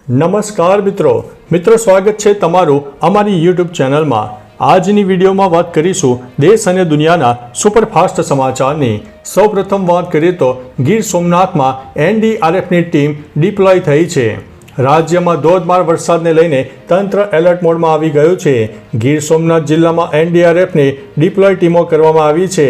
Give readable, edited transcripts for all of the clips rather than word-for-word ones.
નમસ્કાર મિત્રો સ્વાગત છે તમારું અમારી યુટ્યુબ ચેનલમાં। આજની વિડીયોમાં વાત કરીશું દેશ અને દુનિયાના સુપરફાસ્ટ સમાચારની। સૌપ્રથમ વાત કરીએ તો ગીર સોમનાથમાં એનડીઆરએફની ટીમ ડિપ્લોય થઈ છે। રાજ્યમાં ધોધમાર વરસાદને લઈને તંત્ર એલર્ટ મોડમાં આવી ગયું છે। ગીર સોમનાથ જિલ્લામાં એનડીઆરએફની ડિપ્લોય ટીમો કરવામાં આવી છે।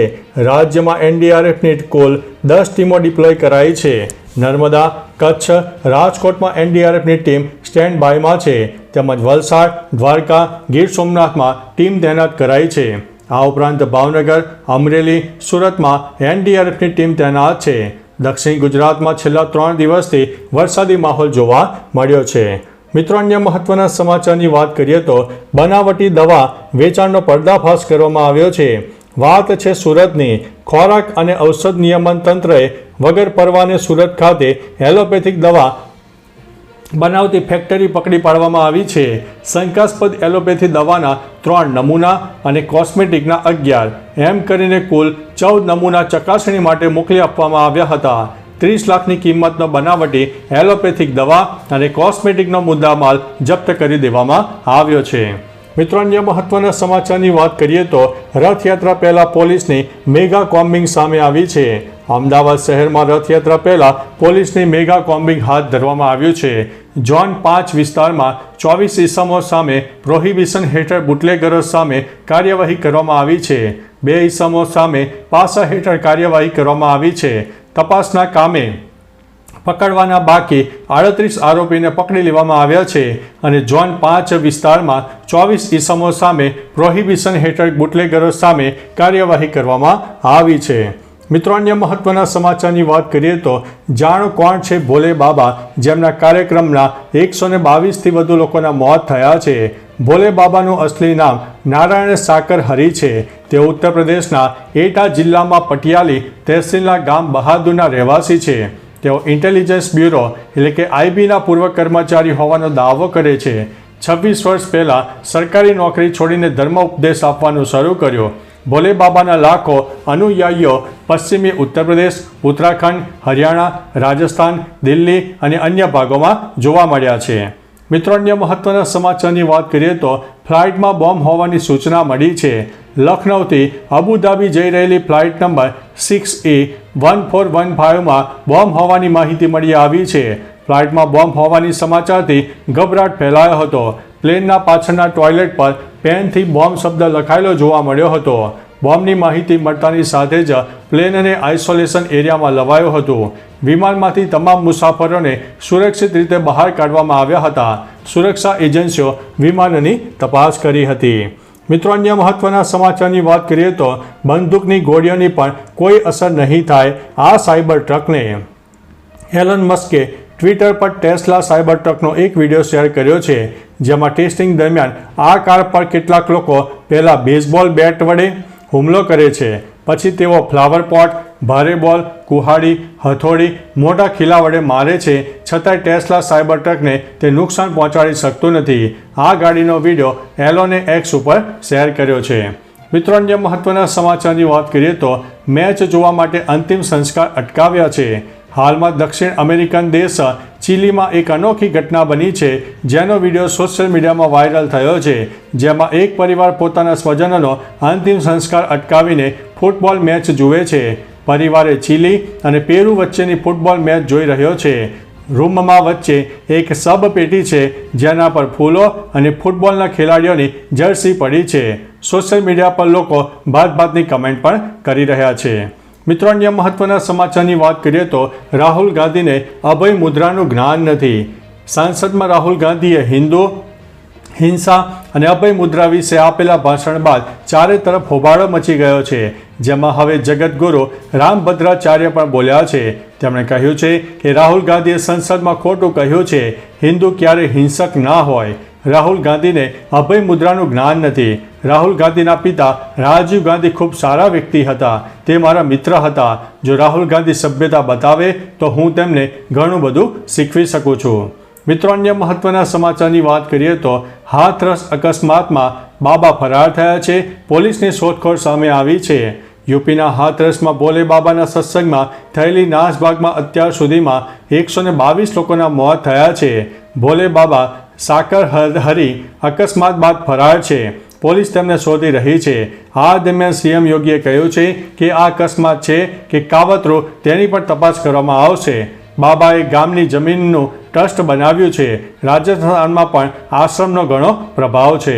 રાજ્યમાં એનડીઆરએફની કુલ 10 ટીમો ડિપ્લોય કરાઈ છે। નર્મદા, કચ્છ, રાજકોટમાં એનડીઆરએફની ટીમ સ્ટેન્ડ બાયમાં છે, તેમજ વલસાડ, દ્વારકા, ગીર સોમનાથમાં ટીમ તૈનાત કરાઈ છે। આ ઉપરાંત ભાવનગર, અમરેલી, સુરતમાં એનડીઆરએફની ટીમ તૈનાત છે। દક્ષિણ ગુજરાતમાં છેલ્લા 3 દિવસથી વરસાદી માહોલ જોવા મળ્યો છે। મિત્રો, અન્ય મહત્વના સમાચારની વાત કરીએ તો બનાવટી દવા વેચાણનો પર્દાફાશ કરવામાં આવ્યો છે। વાત છે સુરતની। ખોરાક અને ઔષધ નિયમન તંત્રએ વગર પરવાને સુરત ખાતે એલોપેથિક દવા બનાવતી ફેક્ટરી પકડી પાડવામાં આવી છે। શંકાસ્પદ એલોપેથી દવાના 3 નમૂના અને કોસ્મેટિકના 11 એમ કરીને કુલ 14 નમૂના ચકાસણી માટે મોકલી આપવામાં આવ્યા હતા। 30 લાખની કિંમતનો બનાવટી એલોપેથિક દવા અને કોસ્મેટિકનો મુદ્દામાલ જપ્ત કરી દેવામાં આવ્યો છે। મિત્રો, અન્ય મહત્વના સમાચારની વાત કરીએ તો રથયાત્રા પહેલા પોલીસની મેગા કોમ્બિંગ સામે આવી છે। અમદાવાદ શહેરમાં રથયાત્રા પહેલા પોલીસની મેગા કોમ્બિંગ હાથ ધરવામાં આવ્યું છે। ઝોન 5 વિસ્તારમાં 24 ઇસમો સામે પ્રોહિબિશન હેઠળ બુટલેગરો સામે કાર્યવાહી કરવામાં આવી છે। 2 ઇસમો સામે પાસા હેઠળ કાર્યવાહી કરવામાં આવી છે। તપાસના કામે પકડવાના બાકી 38 આરોપીને પકડી લેવામાં આવ્યા છે અને ઝોન 5 વિસ્તારમાં 24 ઇસમો સામે પ્રોહિબિશન હેઠળ બુટલેગરો સામે કાર્યવાહી કરવામાં આવી છે। મિત્રો, અન્ય મહત્વના સમાચારની વાત કરીએ તો જાણો કોણ છે ભોલે બાબા, જેમના કાર્યક્રમના 122થી વધુ લોકોના મોત થયા છે। ભોલે બાબાનું અસલી નામ નારાયણ સાકર હરી છે। તેઓ ઉત્તર પ્રદેશના એટા જિલ્લામાં પટિયાલી તહેસીલના ગામ બહાદુરના રહેવાસી છે। તેઓ ઇન્ટેલિજન્સ બ્યુરો એટલે કે આઈબીના પૂર્વ કર્મચારી હોવાનો દાવો કરે છે। 26 વર્ષ પહેલાં સરકારી નોકરી છોડીને ધર્મ ઉપદેશ આપવાનું શરૂ કર્યું। ભોલે બાબાના લાખો અનુયાયીઓ પશ્ચિમી ઉત્તર પ્રદેશ, ઉત્તરાખંડ, હરિયાણા, રાજસ્થાન, દિલ્હી અને અન્ય ભાગોમાં જોવા મળ્યા છે। મિત્રો, અન્ય મહત્વના સમાચારની વાત કરીએ તો ફ્લાઇટમાં બોમ્બ હોવાની સૂચના મળી છે। લખનૌથી અબુધાબી જઈ રહેલી ફ્લાઇટ નંબર 6E1415માં બોમ્બ હોવાની માહિતી મળી આવી છે। ફ્લાઇટમાં બોમ્બ હોવાની સમાચારથી ગભરાટ ફેલાયો હતો। પ્લેનના પાછળના ટોયલેટ પર પેનથી બોમ્બ શબ્દ લખાયેલો જોવા મળ્યો હતો। બોમ્બની માહિતી મળતાની સાથે જ પ્લેનને આઇસોલેશન એરિયામાં લવાયો હતો। વિમાનમાંથી તમામ મુસાફરોને સુરક્ષિત રીતે બહાર કાઢવામાં આવ્યા હતા। સુરક્ષા એજન્સીઓ વિમાનની તપાસ કરી હતી। મિત્રો, અન્ય મહત્વના સમાચારની વાત કરીએ તો બંદૂકની ગોળીઓની પણ કોઈ અસર નહીં થાય આ સાયબર ટ્રકને। એલન મસ્કે ટ્વિટર પર ટેસ્લા સાયબર ટ્રકનો એક વિડીયો શેર કર્યો છે, જેમાં ટેસ્ટિંગ દરમિયાન આ કાર પર કેટલાક લોકો પહેલાં બેઝબોલ બેટ વડે હુમલો કરે છે, પછી તેઓ ફ્લાવર પોટ, ભારે બોલ, કુહાડી, હથોડી, મોટા ખીલા વડે મારે છે, છતાંય ટેસ્લા સાયબર ટ્રકને તે નુકસાન પહોંચાડી શકતું નથી। આ ગાડીનો વિડીયો એલોને એક્સ ઉપર શેર કર્યો છે। મિત્રો, અન્ય મહત્વના સમાચારની વાત કરીએ તો મેચ જોવા માટે અંતિમ સંસ્કાર અટકાવ્યા છે। હાલમાં દક્ષિણ અમેરિકન દેશ ચીલીમાં એક અનોખી ઘટના બની છે, જેનો વિડીયો સોશિયલ મીડિયામાં વાયરલ થયો છે, જેમાં એક પરિવાર પોતાના સ્વજનોનો અંતિમ સંસ્કાર અટકાવીને ફૂટબોલ મેચ જુએ છે। પરિવારે ચીલી અને પેરુ વચ્ચેની ફૂટબોલ મેચ જોઈ રહ્યો છે। રૂમમાં વચ્ચે એક સબ પેટી છે, જેના પર ફૂલો અને ફૂટબોલના ખેલાડીઓની જર્સી પડી છે। સોશિયલ મીડિયા પર લોકો ભાતભાતની કમેન્ટ પણ કરી રહ્યા છે। મિત્રો, અન્ય મહત્વના સમાચારની વાત કરીએ તો રાહુલ ગાંધીને અભય મુદ્રાનું જ્ઞાન નથી। સંસદમાં રાહુલ ગાંધીએ હિંસા અને અભય મુદ્રા વિશે આપેલા ભાષણ બાદ ચારે તરફ હોબાળો મચી ગયો છે, જેમાં હવે જગતગુરુ રામભદ્રાચાર્ય પણ બોલ્યા છે। તેમણે કહ્યું છે કે રાહુલ ગાંધીએ સંસદમાં ખોટું કહ્યું છે। હિન્દુ ક્યારેય હિંસક ના હોય। રાહુલ ગાંધીને અભય મુદ્રાનું જ્ઞાન નથી। રાહુલ ગાંધીના પિતા રાજીવ ગાંધી ખૂબ સારા વ્યક્તિ હતા। તે મારા મિત્ર હતા। જો રાહુલ ગાંધી સભ્યતા બતાવે તો હું તેમને ઘણું બધું શીખવી શકું છું। મિત્રો, અન્ય મહત્વના સમાચારની વાત કરીએ તો હાથરસ અકસ્માતમાં બાબા ફરાર થયા છે। પોલીસની શોધખોળ સામે આવી છે। યુપીના હાથરસમાં ભોલે બાબાના સત્સંગમાં થયેલી નાસભાગમાં અત્યાર સુધીમાં 122 લોકોના મોત થયા છે. ભોલે બાબા સાકર હરી અકસ્માત બાદ ફરાર છે. પોલીસ તેમને શોધી રહી છે. આ દરમિયાન સીએમ યોગીએ કહ્યું છે કે આ અકસ્માત છે કે કાવતરું તેની પણ તપાસ કરવામાં આવશે. બાબાએ ગામની જમીનનું ટ્રસ્ટ બનાવ્યું છે. રાજસ્થાનમાં પણ આશ્રમનો ઘણો પ્રભાવ છે.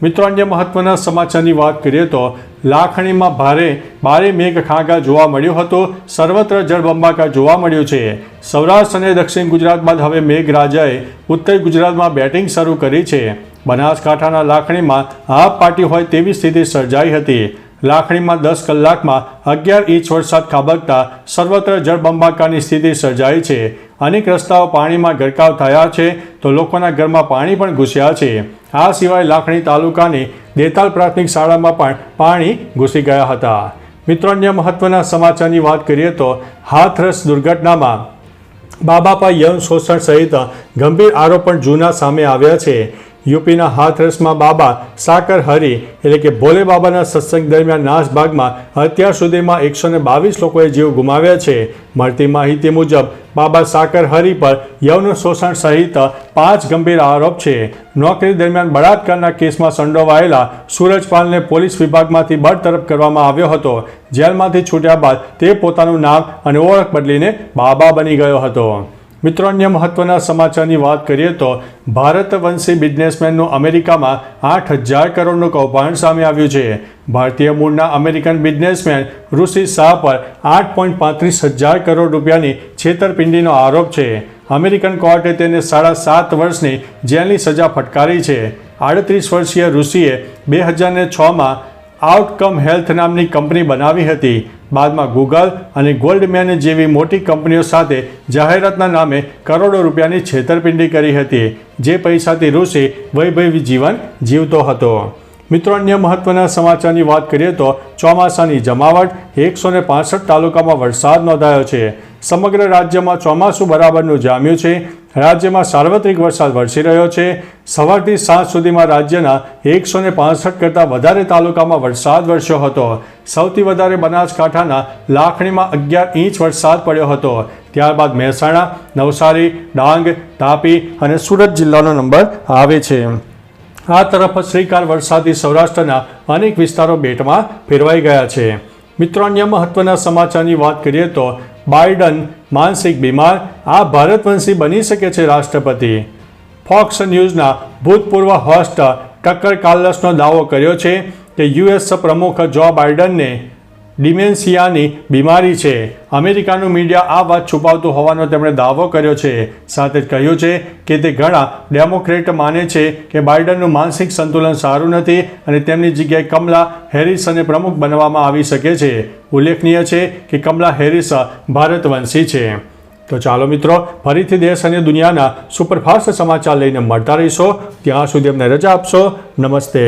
મિત્રો, અન્ય મહત્વના સમાચારની વાત કરીએ તો લાખણીમાં ભારે મેઘખાંગા જોવા મળ્યું હતું. સર્વત્ર જળબંબાકાર જોવા મળ્યું છે. સૌરાષ્ટ્ર અને દક્ષિણ ગુજરાત બાદ હવે મેઘરાજાએ ઉત્તર ગુજરાતમાં બેટિંગ શરૂ કરી છે. બનાસકાંઠાના લાખણીમાં હાફ પાર્ટી હોય તેવી સ્થિતિ સર્જાઈ હતી. લાખણીમાં 10 કલાકમાં 11 ઇંચ વરસાદ ખાબકતા સર્વત્ર જળબંબાકારની સ્થિતિ સર્જાઈ છે. અનેક રસ્તાઓ પાણીમાં ગરકાવ થયા છે તો લોકોના ઘરમાં પાણી પણ ઘૂસ્યા છે. આ સિવાય લાખણી તાલુકાની દેતાલ પ્રાથમિક શાળામાં પણ પાણી ઘૂસી ગયા હતા. મિત્રો, અન્ય મહત્વના સમાચારની વાત કરીએ તો હાથરસ દુર્ઘટનામાં બાબા પર યૌન શોષણ સહિત ગંભીર આરોપ પણ જૂના સામે આવ્યા છે. યુપીના હાથરસમાં બાબા સાકર હરી એટલે કે ભોલે બાબાના સત્સંગ દરમિયાન નાસભાગમાં અત્યાર સુધીમાં 122 લોકોએ જીવ ગુમાવ્યા છે. મળતી માહિતી મુજબ બાબા સાકર હરી પર યૌન શોષણ સહિત 5 ગંભીર આરોપ છે. નોકરી દરમિયાન બળાત્કારના કેસમાં સંડોવાયેલા સૂરજપાલને પોલીસ વિભાગમાંથી બરતરફ કરવામાં આવ્યો હતો. જેલમાંથી છૂટ્યા બાદ તે પોતાનું નામ અને ઓળખ બદલીને બાબા બની ગયો હતો. મિત્રો, અન્ય મહત્વના સમાચારની વાત કરીએ તો ભારતવંશી બિઝનેસમેનનું અમેરિકામાં 8,000 કરોડનું કૌભાંડ સામે આવ્યું છે. ભારતીય મૂળના અમેરિકન બિઝનેસમેન ઋષિ શાહ પર 8.35 કરોડ રૂપિયાની છેતરપિંડીનો આરોપ છે. અમેરિકન કોર્ટે તેને 7.5 વર્ષની જેલની સજા ફટકારી છે. 38 વર્ષીય ઋષિએ 2006માં આઉટકમ હેલ્થ નામની કંપની બનાવી હતી. બાદમાં ગૂગલ અને ગોલ્ડમેન જેવી મોટી કંપનીઓ સાથે જાહેરાતના નામે કરોડો રૂપિયાની છેતરપિંડી કરી હતી. જે પૈસાથી ઋષિ વૈભવી જીવન જીવતો હતો. મિત્રો, અન્ય મહત્વના સમાચારની વાત કરીએ તો ચોમાસાની જમાવટ. 165 તાલુકામાં વરસાદ નોંધાયો છે. સમગ્ર રાજ્યમાં ચોમાસું બરાબરનું જામ્યું છે. રાજ્યમાં સાર્વત્રિક વરસાદ વરસી રહ્યો છે. સવારથી સાંજ સુધીમાં રાજ્યના 165 કરતાં વધારે તાલુકામાં વરસાદ વરસ્યો હતો. સૌથી વધારે બનાસકાંઠાના લાખણીમાં 11 ઇંચ વરસાદ પડ્યો હતો. ત્યારબાદ મહેસાણા, નવસારી, ડાંગ, તાપી અને સુરત જિલ્લાનો નંબર આવે છે. આ તરફ શ્રીકાર વરસાદથી સૌરાષ્ટ્રના અનેક વિસ્તારો બેટમાં ફેરવાઈ ગયા છે. મિત્રો, અન્ય મહત્વના સમાચારની વાત કરીએ તો બાઇડન માનસિક બીમાર, આ ભારતવંશી બની શકે છે રાષ્ટ્રપતિ. ફોક્સ ન્યૂઝના ભૂતપૂર્વ હોસ્ટ ટકર કાર્લસનો દાવો કર્યો છે કે યુએસ પ્રમુખ જો બાઇડનને ડિમેન્શિયાની બીમારી છે. અમેરિકાનું મીડિયા આ વાત છુપાવતું હોવાનો તેમણે દાવો કર્યો છે. સાથે જ કહ્યું છે કે તે ઘણા ડેમોક્રેટ માને છે કે બાઇડનનું માનસિક સંતુલન સારું નથી અને તેમની જગ્યાએ કમલા હેરિસને પ્રમુખ બનવામાં આવી શકે છે. ઉલ્લેખનીય છે કે કમલા હેરિસ ભારતવંશી છે. તો ચાલો મિત્રો, ફરીથી દેશ અને દુનિયાના સુપરફાસ્ટ સમાચાર લઈને મળતા રહીશો. ત્યાં સુધી અમને રજા આપશો. નમસ્તે.